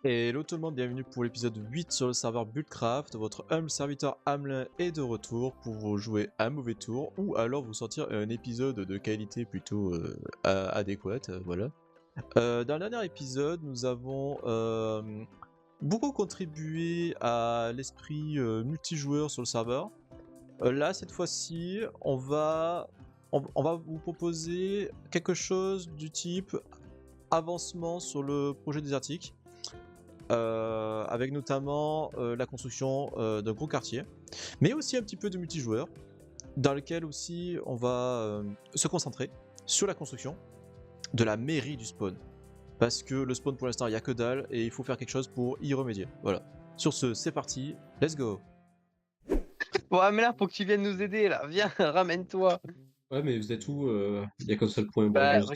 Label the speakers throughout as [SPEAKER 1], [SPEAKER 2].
[SPEAKER 1] Hello tout le monde, bienvenue pour l'épisode 8 sur le serveur Buildcraft. Votre humble serviteur Hamelin est de retour pour vous jouer un mauvais tour ou alors vous sortir un épisode de qualité plutôt adéquate. Voilà. Dans le dernier épisode, nous avons beaucoup contribué à l'esprit multijoueur sur le serveur. Là, cette fois-ci, on va vous proposer quelque chose du type avancement sur le projet désertique. Avec notamment la construction d'un gros quartier, mais aussi un petit peu de multijoueur, dans lequel aussi on va se concentrer sur la construction de la mairie du spawn. Parce que le spawn pour l'instant il n'y a que dalle et il faut faire quelque chose pour y remédier. Voilà. Sur ce, c'est parti, let's go.
[SPEAKER 2] Bon, Amélia, faut que tu viennes nous aider là. Viens, ramène-toi.
[SPEAKER 3] Ouais, mais vous êtes où Il y a qu'un seul point
[SPEAKER 2] Bah,
[SPEAKER 3] barrage, ça va.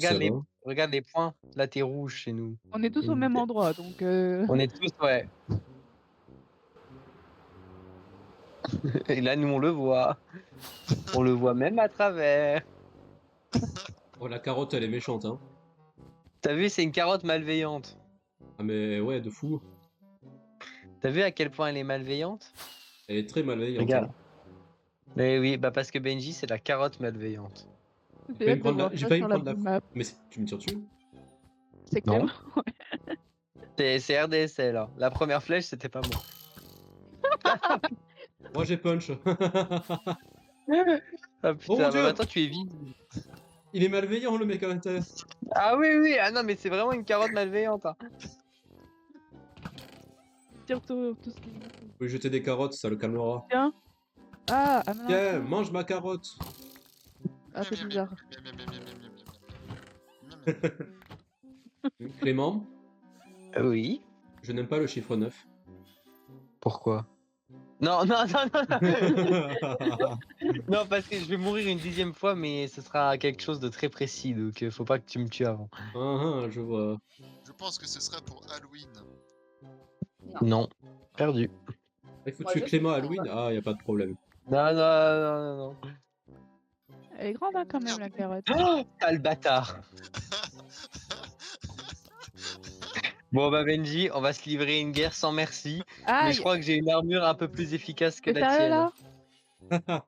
[SPEAKER 2] regarde les points. Là, t'es rouge chez nous.
[SPEAKER 4] On est tous au même endroit, donc...
[SPEAKER 2] On est tous, ouais. Et là, nous, on le voit. On le voit même à travers.
[SPEAKER 3] Oh, la carotte, elle est méchante, hein.
[SPEAKER 2] T'as vu, c'est une carotte malveillante.
[SPEAKER 3] Ah, mais ouais, de fou.
[SPEAKER 2] T'as vu à quel point elle est malveillante?
[SPEAKER 3] Elle est très malveillante.
[SPEAKER 2] Regarde.
[SPEAKER 3] Hein.
[SPEAKER 2] Mais oui, bah parce que Benji, c'est la carotte malveillante.
[SPEAKER 3] J'ai failli me prendre la...
[SPEAKER 4] map.
[SPEAKER 3] Mais tu me tires dessus?
[SPEAKER 4] C'est
[SPEAKER 2] Non.
[SPEAKER 4] clair.
[SPEAKER 2] C'est RDSL, là. La première flèche, c'était pas moi.
[SPEAKER 3] Moi, j'ai punch.
[SPEAKER 2] Ah
[SPEAKER 3] Oh
[SPEAKER 2] putain,
[SPEAKER 3] mon Dieu.
[SPEAKER 2] bah attends, tu es vide.
[SPEAKER 3] Il est malveillant, le mec à l'intérieur.
[SPEAKER 2] Ah oui, oui, ah non, mais c'est vraiment une carotte malveillante. Hein.
[SPEAKER 4] Tire tout ce qui...
[SPEAKER 3] Vous pouvez jeter des carottes, ça le calmera.
[SPEAKER 4] Tiens. Ah, Amelin.
[SPEAKER 3] Tiens, mange ma carotte.
[SPEAKER 4] Ah, c'est bizarre.
[SPEAKER 3] Clément,
[SPEAKER 2] Oui.
[SPEAKER 3] je n'aime pas le chiffre 9.
[SPEAKER 2] Pourquoi? Non, non, non, non, non. Non, parce que je vais mourir une 10e fois, mais ce sera quelque chose de très précis, donc faut pas que tu me tues avant.
[SPEAKER 3] Je vois.
[SPEAKER 5] Je pense que ce sera pour Halloween.
[SPEAKER 2] Non, perdu.
[SPEAKER 3] Il faut tuer Clément à Halloween. Ah, y a pas de problème.
[SPEAKER 2] Non, non, non, non, non.
[SPEAKER 4] Elle est grande, hein, quand même, la carotte.
[SPEAKER 2] Oh, ah, le bâtard. Bon, bah Benji, on va se livrer une guerre sans merci, mais je crois que j'ai une armure un peu plus efficace que
[SPEAKER 4] T'es
[SPEAKER 2] la
[SPEAKER 4] sérieux,
[SPEAKER 2] tienne.
[SPEAKER 4] là?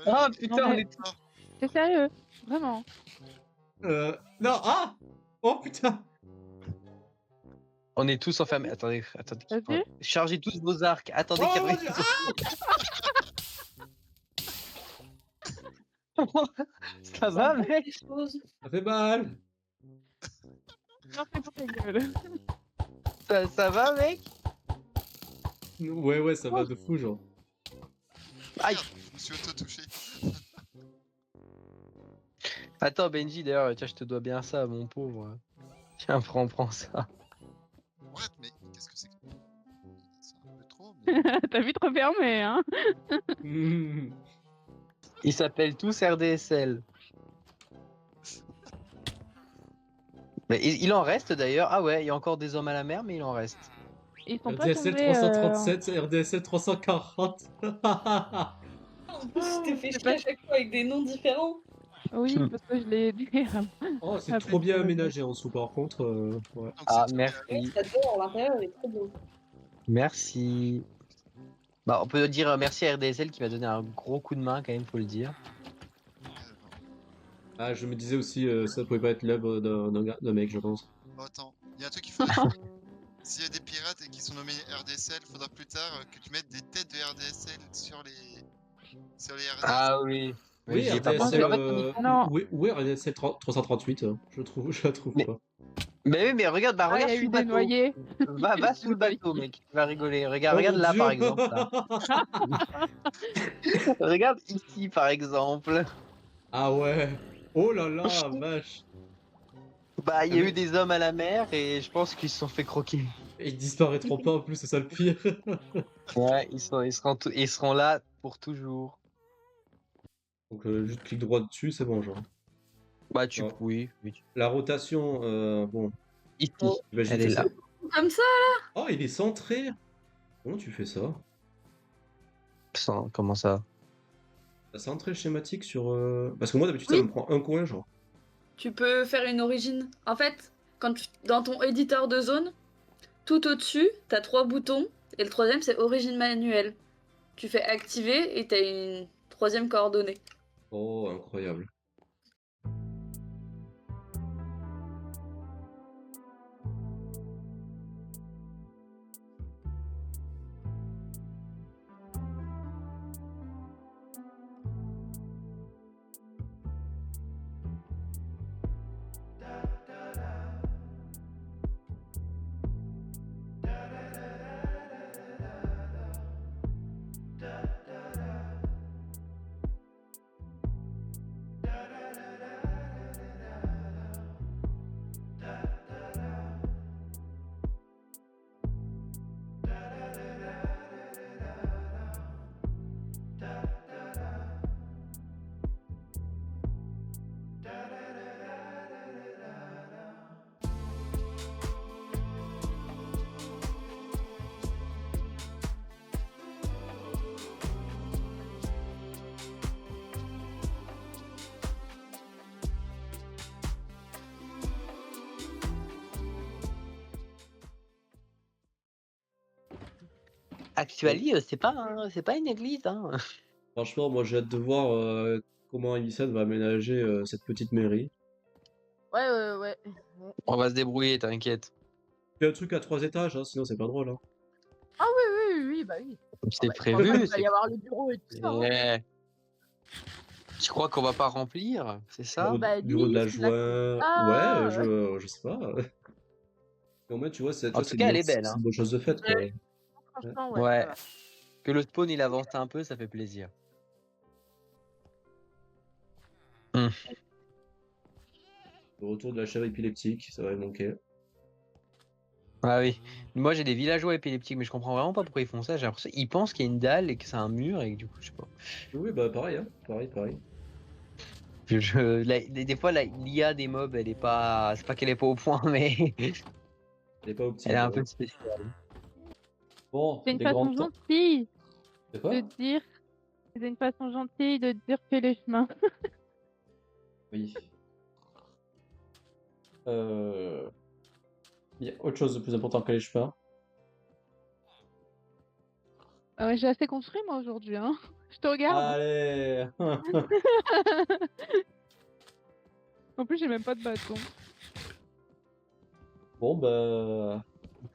[SPEAKER 2] Oh putain,
[SPEAKER 4] Non,
[SPEAKER 2] on
[SPEAKER 4] mais-
[SPEAKER 2] est tous...
[SPEAKER 4] T'es sérieux? Vraiment?
[SPEAKER 3] Non, ah. Oh putain.
[SPEAKER 2] On est tous enfermés. Attendez.
[SPEAKER 4] Vas-y.
[SPEAKER 2] Chargez tous vos arcs. Attendez
[SPEAKER 3] Oh
[SPEAKER 2] qu'il y
[SPEAKER 3] mon
[SPEAKER 2] ait-
[SPEAKER 3] Dieu.
[SPEAKER 2] Ça va, mec?
[SPEAKER 3] Ça fait mal.
[SPEAKER 4] Non, c'est pour ta gueule.
[SPEAKER 2] Ça va, mec?
[SPEAKER 3] Ouais, ça va de fou, genre.
[SPEAKER 2] Aïe.
[SPEAKER 5] Merde, je me suis auto-touché.
[SPEAKER 2] Attends, Benji, d'ailleurs, tiens, je te dois bien ça, mon pauvre. Tiens, prends ça.
[SPEAKER 5] What? Mais qu'est-ce que c'est que... C'est un peu trop, mais...
[SPEAKER 4] T'as vite refermé, hein?
[SPEAKER 2] Ils s'appellent tous RDSL. Mais il en reste d'ailleurs. Ah ouais, il y a encore des hommes à la mer, mais il en reste.
[SPEAKER 4] Ils sont pas
[SPEAKER 3] RDSL
[SPEAKER 4] tombés...
[SPEAKER 3] 337, RDSL 340.
[SPEAKER 6] En plus, tu t'es fait
[SPEAKER 4] c'est
[SPEAKER 6] chier
[SPEAKER 4] pas-
[SPEAKER 6] à chaque fois avec des noms différents.
[SPEAKER 4] Oui, parce que je l'ai dit.
[SPEAKER 3] Oh, c'est
[SPEAKER 4] Ah,
[SPEAKER 3] trop bien
[SPEAKER 4] putain.
[SPEAKER 3] aménagé en dessous, par contre. Ouais.
[SPEAKER 5] Donc,
[SPEAKER 2] Ah,
[SPEAKER 5] c'est-
[SPEAKER 2] merci.
[SPEAKER 6] Ça dehors, l'intérieur est trop beau.
[SPEAKER 2] Merci. Bah, on peut dire merci à RDSL qui m'a donné un gros coup de main, quand même, faut le dire.
[SPEAKER 3] Ah, je me disais aussi, ça pouvait pas être l'œuvre d'un mec, je pense.
[SPEAKER 5] Oh, attends, il y a un truc qu'il faut... S'il y a des pirates et qui sont nommés RDSL, faudra plus tard que tu mettes des têtes de RDSL sur les... RDSL.
[SPEAKER 2] Ah oui.
[SPEAKER 3] Oui,
[SPEAKER 2] j'y ai pas
[SPEAKER 3] RDSL,
[SPEAKER 2] pensé. En fait,
[SPEAKER 4] Non.
[SPEAKER 3] oui, RDSL 338, je la trouve
[SPEAKER 2] Mais-
[SPEAKER 3] pas.
[SPEAKER 2] Mais oui, mais regarde, bah
[SPEAKER 4] Ah, il y
[SPEAKER 2] regarde
[SPEAKER 4] a
[SPEAKER 2] sous
[SPEAKER 4] eu
[SPEAKER 2] le
[SPEAKER 4] des
[SPEAKER 2] bateau.
[SPEAKER 4] noyés.
[SPEAKER 2] Va sous le bateau, mec. Tu vas rigoler. Regarde,
[SPEAKER 3] Oh
[SPEAKER 2] regarde
[SPEAKER 3] mon
[SPEAKER 2] là,
[SPEAKER 3] Dieu.
[SPEAKER 2] par exemple. Là. Regarde ici, par exemple.
[SPEAKER 3] Ah ouais. Oh là là, vache.
[SPEAKER 2] Bah, il y
[SPEAKER 3] Ah
[SPEAKER 2] a
[SPEAKER 3] oui.
[SPEAKER 2] eu des hommes à la mer et je pense qu'ils se sont fait croquer.
[SPEAKER 3] Et ils disparaîtront pas en plus, c'est ça le pire.
[SPEAKER 2] Ouais, ils seront là pour toujours.
[SPEAKER 3] Donc juste clic droit dessus, c'est bon, genre.
[SPEAKER 2] Bah, tu.
[SPEAKER 3] Oh.
[SPEAKER 2] Oui.
[SPEAKER 3] La rotation, bon.
[SPEAKER 2] Ici.
[SPEAKER 3] Imagine
[SPEAKER 2] Elle
[SPEAKER 3] que
[SPEAKER 2] est
[SPEAKER 3] ça-
[SPEAKER 2] là.
[SPEAKER 6] Comme ça,
[SPEAKER 3] Oh, il est centré. Comment tu fais ça?
[SPEAKER 2] Comment ça?
[SPEAKER 3] La centré schématique sur... Parce que moi d'habitude
[SPEAKER 6] Oui.
[SPEAKER 3] ça me prend un coin, genre.
[SPEAKER 6] tu peux faire une origine. En fait, dans ton éditeur de zone, tout au-dessus, t'as 3 boutons, et le troisième c'est origine manuelle. Tu fais activer et t'as une troisième coordonnée.
[SPEAKER 3] Oh, incroyable.
[SPEAKER 2] Actually, c'est pas une église, hein.
[SPEAKER 3] Franchement, moi j'ai hâte de voir comment Alicent va aménager cette petite mairie.
[SPEAKER 4] Ouais.
[SPEAKER 2] On va se débrouiller, t'inquiète.
[SPEAKER 3] Fais un truc à 3 étages, hein, sinon c'est pas drôle. Hein.
[SPEAKER 4] Ah oui, bah oui.
[SPEAKER 2] C'est
[SPEAKER 4] Bah,
[SPEAKER 2] prévu.
[SPEAKER 4] il va
[SPEAKER 2] c'est-
[SPEAKER 4] y avoir le bureau et tout ça. Hein.
[SPEAKER 2] Ouais. Tu crois qu'on va pas remplir? C'est ça?
[SPEAKER 4] Bah,
[SPEAKER 3] Bureau de la
[SPEAKER 4] liste, la
[SPEAKER 3] joie.
[SPEAKER 4] compta,
[SPEAKER 3] Ouais, je sais pas. Mais au moins, tu vois, c'est
[SPEAKER 2] En tout cas, elle est belle,
[SPEAKER 3] c'est
[SPEAKER 2] hein.
[SPEAKER 3] une bonne chose de faite, quoi.
[SPEAKER 4] franchement, ouais.
[SPEAKER 2] Ouais.
[SPEAKER 4] ça va.
[SPEAKER 2] Que le spawn il avance un peu, ça fait plaisir.
[SPEAKER 3] Le retour de la chèvre épileptique, ça va manquer.
[SPEAKER 2] Ah oui. Moi j'ai des villageois épileptiques, mais je comprends vraiment pas pourquoi ils font ça. J'ai l'impression qu'ils pensent qu'il y a une dalle et que c'est un mur et que du coup, je sais pas.
[SPEAKER 3] Oui, bah pareil, hein. Pareil.
[SPEAKER 2] Des fois, l'IA des mobs, elle est pas. C'est pas qu'elle est pas au point, mais
[SPEAKER 3] Elle est pas optique.
[SPEAKER 2] elle est un
[SPEAKER 3] ouais.
[SPEAKER 2] peu spéciale.
[SPEAKER 3] Bon,
[SPEAKER 4] C'est une
[SPEAKER 3] des
[SPEAKER 4] façon
[SPEAKER 3] grands temps.
[SPEAKER 4] gentille
[SPEAKER 3] C'est quoi?
[SPEAKER 4] de dire. C'est une façon gentille de dire fais les chemins.
[SPEAKER 3] Oui. Il y a autre chose de plus important que les chemins.
[SPEAKER 4] Ah ouais, j'ai assez construit moi aujourd'hui, hein. Je te regarde.
[SPEAKER 3] Allez.
[SPEAKER 4] En plus, j'ai même pas de bâton.
[SPEAKER 3] Bon, bah,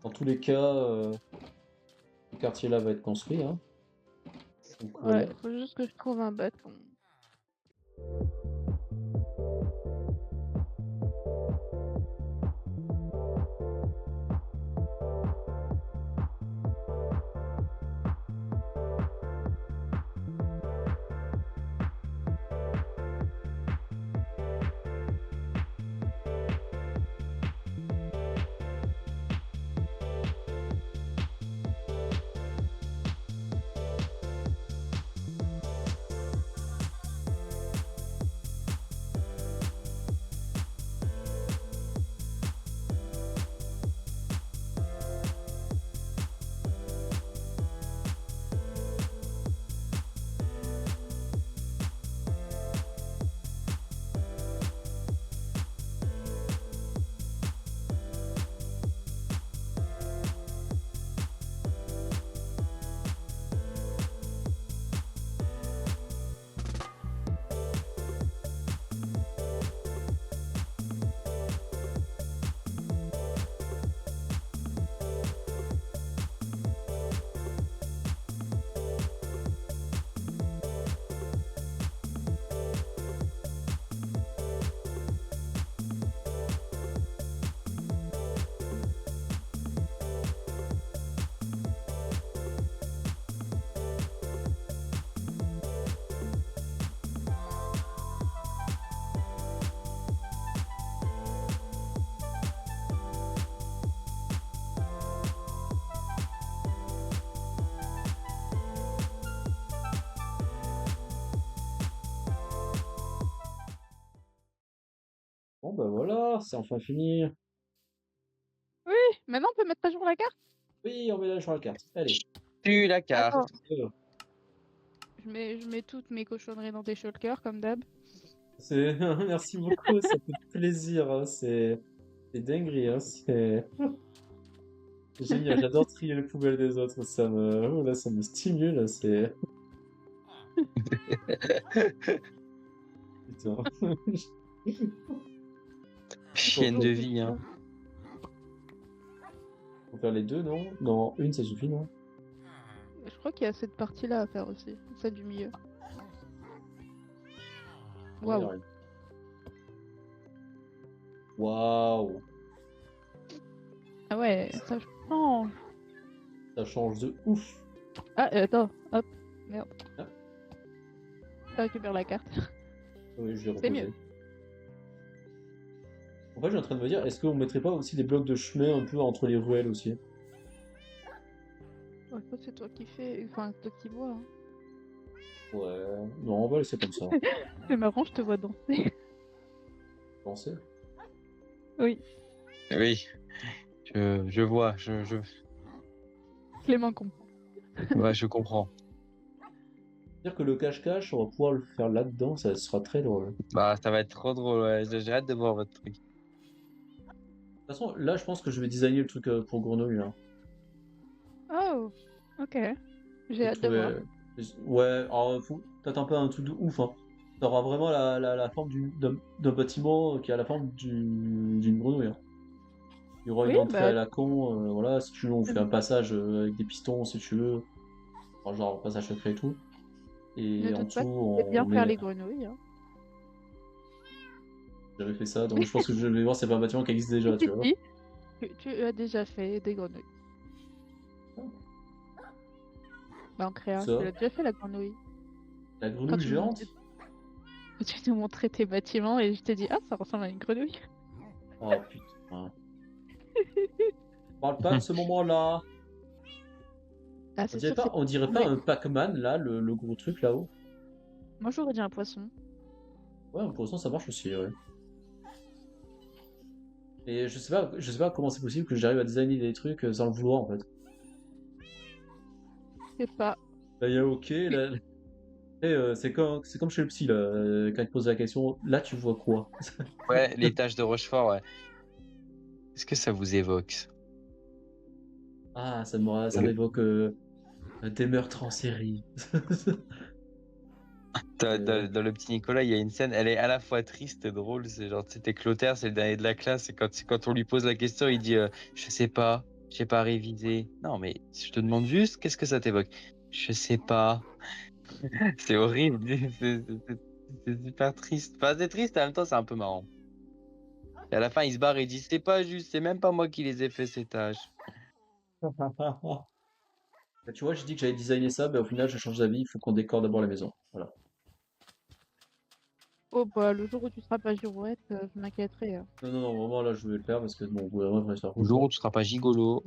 [SPEAKER 3] dans tous les cas, le quartier là va être construit. Hein. Donc, voilà.
[SPEAKER 4] Ouais, faut juste que je trouve un bâton.
[SPEAKER 3] Bon, bah voilà, c'est enfin fini.
[SPEAKER 4] Maintenant, on peut mettre à jour la carte.
[SPEAKER 3] Oui, on met là sur la carte. Allez.
[SPEAKER 2] Tu la carte.
[SPEAKER 4] Attends,
[SPEAKER 3] Euh,
[SPEAKER 4] je mets toutes mes cochonneries dans tes shulkers, comme d'hab.
[SPEAKER 3] Merci beaucoup, ça fait plaisir. Hein. C'est dinguerie. Hein. C'est... Génial, j'adore trier les poubelles des autres, ça me stimule, c'est... Putain.
[SPEAKER 2] Chienne de vie, hein.
[SPEAKER 3] Faut faire les deux, non? Non, une ça suffit, non?
[SPEAKER 4] Je crois qu'il y a cette partie-là à faire aussi, celle du milieu. Waouh.
[SPEAKER 3] Waouh.
[SPEAKER 4] Ah ouais, ça change.
[SPEAKER 3] Ça change de ouf.
[SPEAKER 4] Ah, attends, hop, merde.
[SPEAKER 3] Ah.
[SPEAKER 4] Ça récupère la carte.
[SPEAKER 3] Oui, je l'ai
[SPEAKER 4] C'est
[SPEAKER 3] reposé.
[SPEAKER 4] mieux.
[SPEAKER 3] En fait, je suis en train de me dire, est-ce qu'on mettrait pas aussi des blocs de chemin un peu entre les ruelles aussi?
[SPEAKER 4] Ouais, ça, c'est toi qui fais, enfin, toi qui vois. Hein.
[SPEAKER 3] Ouais, non, on va laisser comme ça.
[SPEAKER 4] C'est marrant, je te vois danser.
[SPEAKER 3] Pensez.
[SPEAKER 4] Oui,
[SPEAKER 2] Oui, je vois,
[SPEAKER 4] Clément comprend.
[SPEAKER 2] ouais, je comprends.
[SPEAKER 3] Dire que le cache-cache, on va pouvoir le faire là-dedans, ça sera très drôle.
[SPEAKER 2] Bah, ça va être trop drôle, ouais. J'ai hâte de voir votre truc.
[SPEAKER 3] De toute façon, là, je pense que je vais designer le truc pour Grenouille. Hein.
[SPEAKER 4] Oh, ok. J'ai
[SPEAKER 3] J'ai
[SPEAKER 4] hâte de
[SPEAKER 3] trouvé-
[SPEAKER 4] voir.
[SPEAKER 3] Ouais, alors t'attends pas un truc de ouf. Hein. T'auras vraiment la forme d'un bâtiment qui a la forme d'une grenouille. Hein. Il y aura une
[SPEAKER 4] Oui,
[SPEAKER 3] entrée
[SPEAKER 4] bah-
[SPEAKER 3] à la con, voilà, si tu veux, on fait un passage avec des pistons, si tu veux. Enfin, genre, passage secret et tout.
[SPEAKER 4] Ne
[SPEAKER 3] Et en
[SPEAKER 4] doute pas
[SPEAKER 3] dessous,
[SPEAKER 4] que tu sais bien
[SPEAKER 3] on
[SPEAKER 4] faire
[SPEAKER 3] met...
[SPEAKER 4] les grenouilles. Hein.
[SPEAKER 3] J'avais fait ça, donc je pense que je vais voir, c'est pas un bâtiment qui existe déjà, tu vois.
[SPEAKER 4] Si, tu as déjà fait des grenouilles. Bah, en créa,
[SPEAKER 3] Ça.
[SPEAKER 4] tu l'as déjà fait la grenouille.
[SPEAKER 3] La
[SPEAKER 4] Quand
[SPEAKER 3] grenouille
[SPEAKER 4] tu
[SPEAKER 3] géante?
[SPEAKER 4] Tu nous montrais tes bâtiments et je t'ai dit, ah, ça ressemble à une grenouille.
[SPEAKER 3] Oh putain. Parle pas de ce moment-là.
[SPEAKER 4] Ah,
[SPEAKER 3] On
[SPEAKER 4] c'est
[SPEAKER 3] dirait
[SPEAKER 4] sûr,
[SPEAKER 3] pas,
[SPEAKER 4] c'est...
[SPEAKER 3] on dirait pas
[SPEAKER 4] Ouais.
[SPEAKER 3] un Pac-Man, là, le gros truc là-haut.
[SPEAKER 4] Moi, j'aurais dit un poisson.
[SPEAKER 3] Ouais, pour l'instant, ça marche aussi, ouais. Et je sais pas comment c'est possible que j'arrive à designer des trucs sans le vouloir, en fait.
[SPEAKER 4] Je sais pas.
[SPEAKER 3] Là, il y a OK, là... Et, c'est comme chez le psy, là, quand il te pose la question, là, tu vois quoi?
[SPEAKER 2] Ouais, les tâches de Rochefort, ouais. Qu'est-ce que ça vous évoque?
[SPEAKER 3] Ah, ça m'évoque des meurtres en série.
[SPEAKER 2] Dans le petit Nicolas, il y a une scène, elle est à la fois triste et drôle. C'est genre, c'était Clotaire, c'est le dernier de la classe, et quand on lui pose la question, il dit je sais pas, j'ai pas révisé. Non, mais je te demande juste, qu'est-ce que ça t'évoque? Je sais pas. C'est horrible, c'est super triste. Enfin, c'est triste, en même temps, c'est un peu marrant. Et à la fin, il se barre et il dit c'est pas juste, c'est même pas moi qui les ai fait ces tâches.
[SPEAKER 3] Bah, tu vois, j'ai dit que j'allais designer ça, mais au final, je change d'avis, il faut qu'on décore d'abord la maison. Voilà.
[SPEAKER 4] Oh, bah, le jour où tu seras pas girouette, je m'inquiéterai. Hein.
[SPEAKER 3] Non, vraiment, là, je vais le faire parce que, bon, au bout d'un moment, il va se faire
[SPEAKER 2] Le jour où tu seras pas gigolo.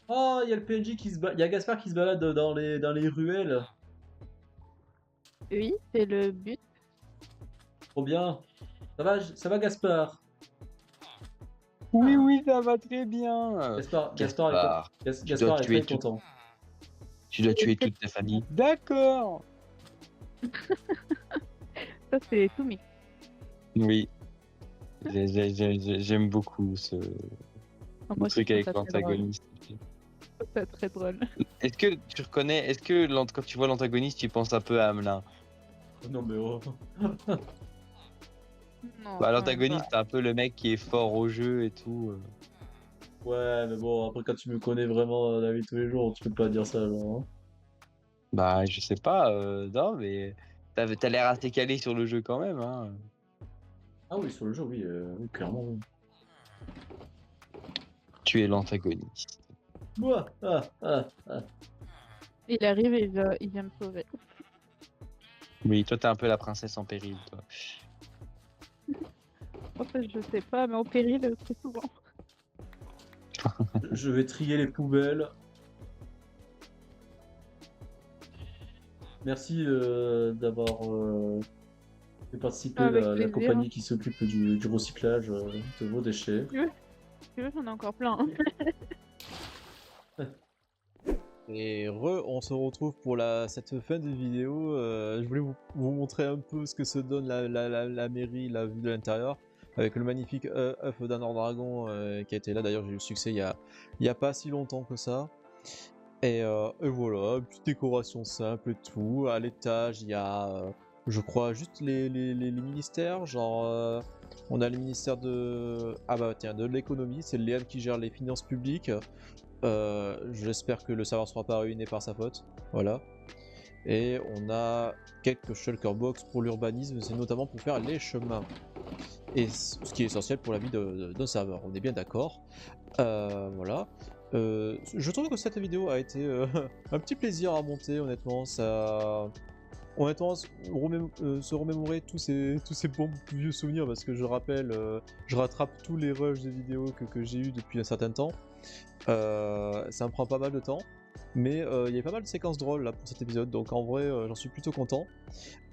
[SPEAKER 3] Oh, il y a le PNJ qui se balade, il y a Gaspard qui se balade dans les ruelles.
[SPEAKER 4] Oui, c'est le but.
[SPEAKER 3] Trop bien. Ça va Gaspard?
[SPEAKER 2] Oui, oui, ça va très bien.
[SPEAKER 3] Gaspard est,
[SPEAKER 2] Tu dois
[SPEAKER 3] Gaspard est
[SPEAKER 2] tuer
[SPEAKER 3] très content.
[SPEAKER 2] Tu dois tuer toute ta famille. D'accord.
[SPEAKER 4] Ça, c'est tout mix.
[SPEAKER 2] Oui. J'aime beaucoup ce
[SPEAKER 4] Moi,
[SPEAKER 2] truc
[SPEAKER 4] je
[SPEAKER 2] avec
[SPEAKER 4] trouve ça très drôle.
[SPEAKER 2] l'antagoniste.
[SPEAKER 4] Je trouve ça très drôle.
[SPEAKER 2] Est-ce que tu reconnais, quand tu vois l'antagoniste, tu penses un peu à Hamelin?
[SPEAKER 3] Non, mais oh.
[SPEAKER 4] Non,
[SPEAKER 2] Bah,
[SPEAKER 4] quand
[SPEAKER 2] l'antagoniste,
[SPEAKER 4] même
[SPEAKER 2] c'est un peu le mec qui est fort au jeu et tout.
[SPEAKER 3] Ouais, mais bon, après, quand tu me connais vraiment dans la vie de tous les jours, tu peux pas dire ça, genre. Hein.
[SPEAKER 2] Bah, je sais pas, non, mais t'as l'air assez calé sur le jeu quand même, hein.
[SPEAKER 3] Ah oui, sur le jeu, oui, oui, clairement. Oui.
[SPEAKER 2] Tu es l'antagoniste.
[SPEAKER 3] Ouah, ah.
[SPEAKER 4] Il arrive et il vient me sauver.
[SPEAKER 2] Oui, toi, t'es un peu la princesse en péril, toi.
[SPEAKER 4] En fait, je sais pas, mais au péril, c'est souvent.
[SPEAKER 3] Je vais trier les poubelles. Merci d'avoir fait participer
[SPEAKER 4] Avec
[SPEAKER 3] la
[SPEAKER 4] plaisir.
[SPEAKER 3] compagnie qui s'occupe du recyclage de vos déchets.
[SPEAKER 4] Tu veux, j'en ai encore plein. Hein.
[SPEAKER 1] Et on se retrouve pour cette fin de vidéo. Je voulais vous montrer un peu ce que se donne la mairie, la vue de l'intérieur. avec le magnifique œuf d'Anor Dragon qui a été là. D'ailleurs, j'ai eu le succès il y a pas si longtemps que ça. Et voilà, une petite décoration simple et tout. À l'étage, il y a, je crois, juste les ministères. Genre, on a le ministère de... Ah bah tiens, de l'économie. C'est Léane qui gère les finances publiques. J'espère que le serveur ne sera pas ruiné par sa faute. Voilà. Et on a quelques shulker box pour l'urbanisme. C'est notamment pour faire les chemins. Et ce qui est essentiel pour la vie d'un serveur. On est bien d'accord. Voilà. Je trouve que cette vidéo a été un petit plaisir à monter, honnêtement. Honnêtement, se remémorer tous ces bons vieux souvenirs, parce que je rappelle, je rattrape tous les rushs de vidéos que j'ai eu depuis un certain temps. Ça me prend pas mal de temps, mais il y a pas mal de séquences drôles là pour cet épisode, donc en vrai, j'en suis plutôt content.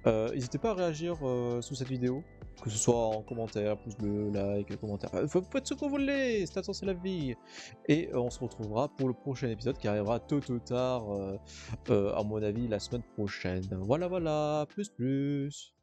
[SPEAKER 1] N'hésitez pas à réagir sous cette vidéo, que ce soit en commentaire, pouce bleu, like, commentaire. Faut être ce que vous voulez, c'est la vie. Et on se retrouvera pour le prochain épisode qui arrivera tôt ou tard, à mon avis, la semaine prochaine. Voilà, plus.